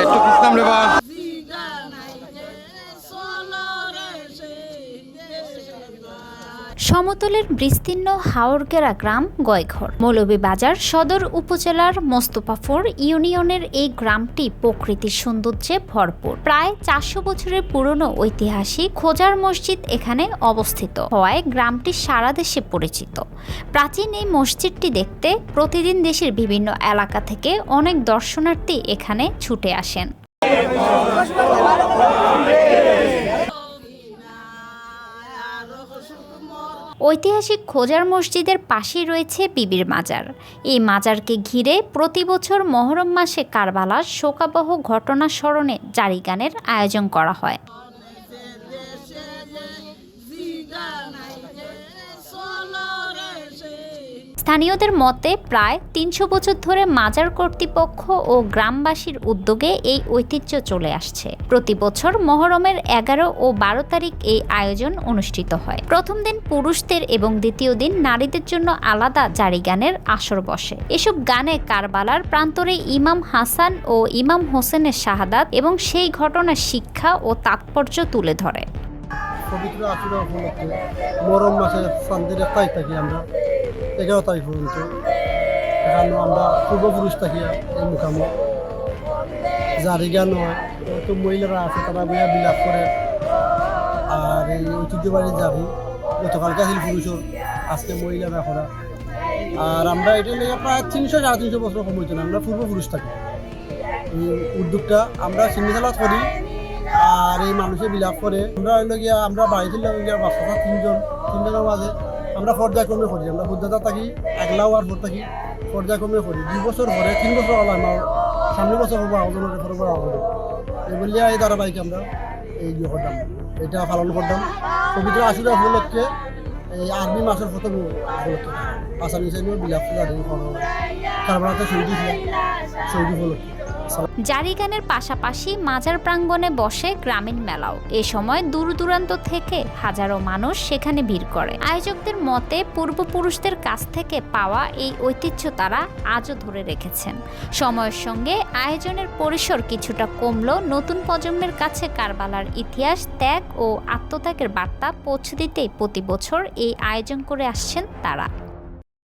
একটু খুঁজতাম রে বা। সমতলের বিস্তীর্ণ হাওরগেরা গ্রাম গয়ঘর মৌলভীবাজার সদর উপজেলার মোস্তফাপুর ইউনিয়নের এই গ্রামটি প্রকৃতির সৌন্দর্যে ভরপুর। প্রায় 400 বছরের পুরনো ঐতিহাসিক খোজার মসজিদ এখানে অবস্থিত হওয়ায় গ্রামটি সারা দেশে পরিচিত। প্রাচীন এই মসজিদটি দেখতে প্রতিদিন দেশের বিভিন্ন এলাকা থেকে অনেক দর্শনার্থী এখানে ছুটে আসেন। ঐতিহাসিক খোজার মসজিদের পাশেই রয়েছে বিবির মাজার। এই মাজারকে ঘিরে প্রতি বছর মহরম মাসে কারবালার শোকাবহ ঘটনা স্মরণে জারি গানের আয়োজন করা হয়। স্থানীয়দের মতে প্রায় 300 বছর ধরে মাজার কর্তৃপক্ষ ও গ্রামবাসীর উদ্যোগে এই ঐতিহ্য চলে আসছে। প্রতি বছর মহরমের 11 ও 12 তারিখ এই আয়োজন অনুষ্ঠিত হয়। প্রথম দিন পুরুষদের এবং দ্বিতীয় দিন নারীদের জন্য আলাদা জারি গানের আসর বসে। এসব গানে কারবালার প্রান্তরে ইমাম হাসান ও ইমাম হোসেনের শাহাদাত এবং সেই ঘটনার শিক্ষা ও তাৎপর্য তুলে ধরে। পবিত্র আশুরা উপলক্ষে মহরম মাসের চাঁদের 1 তারিখ থাকি আমরা 11 তারিখ পর্যন্ত এখানে আমরা পূর্বপুরুষ থাকি এই মুখামো জারি গান হয়। তো মহিলারা আছে তারা বইয়া বিলাপ করে। আর এই ঐতিহ্যবাহী জারি গতকালকে আসিল পুরুষের, আজকে মহিলারা করা। আর আমরা এটা নিয়ে প্রায় 300-350 বছর সময় না আমরা পূর্বপুরুষ থাকি। এই উদ্যোগটা আমরা চিন্তাচালাত করি আর এই মানুষে বিলাপ করে। আমরা হইল গিয়া আমরা বাড়িতে বাচ্চা তিনজনের মাঝে আমরা পর্যায়ক্রমে করি। আমরা বুদ্ধতা থাকি একলাও আর ভোট থাকি পর্যায়ক্রমে করি। 2 বছর পরে 3 বছর হল আমার সামনে বছর হবো আহ্বানের পরে আহ্বান এই বললে এই ধারাবাহিক আমরা এই করতাম, এটা পালন করতাম। পবিত্র আশুরা উপলক্ষে এই আরবি মাসের প্রথম উপলক্ষে আসামি হিসেবে বিলাপ কারবালাতে শহীদ উপলক্ষে জারি গানের পাশাপাশি মাজার প্রাঙ্গণে বসে গ্রামীণ মেলাও। এ সময় দূর দূরান্ত থেকে হাজারো মানুষ সেখানে ভিড় করে। আয়োজকদের মতে পূর্বপুরুষদের কাছ থেকে পাওয়া এই ঐতিহ্য তারা আজও ধরে রেখেছেন। সময়ের সঙ্গে আয়োজনের পরিসর কিছুটা কমলেও নতুন প্রজন্মের কাছে কারবালার ইতিহাস, ত্যাগ ও আত্মত্যাগের বার্তা পৌঁছে দিতেই প্রতি বছর এই আয়োজন করে আসছেন তারা।